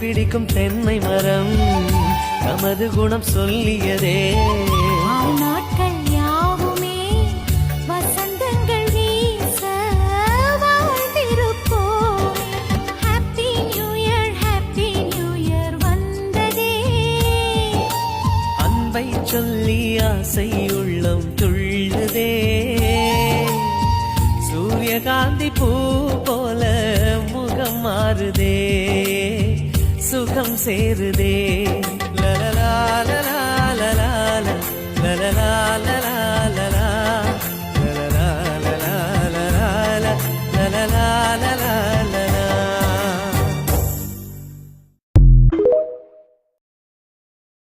பிடிக்கும் தென்னை மரம் நமது குணம் சொல்லியதே. நாட்கள் யாவுமே வசந்தங்கள் வீச வாழ்ந்திருப்போம். ஹாப்பி நியூ இயர் வந்ததே. அன்பை சொல்லி ஆசை உள்ளம் துள்ளுதே. சூரியகாந்தி பூ போல முகம் மாறுதே, சுகம் சேருதே.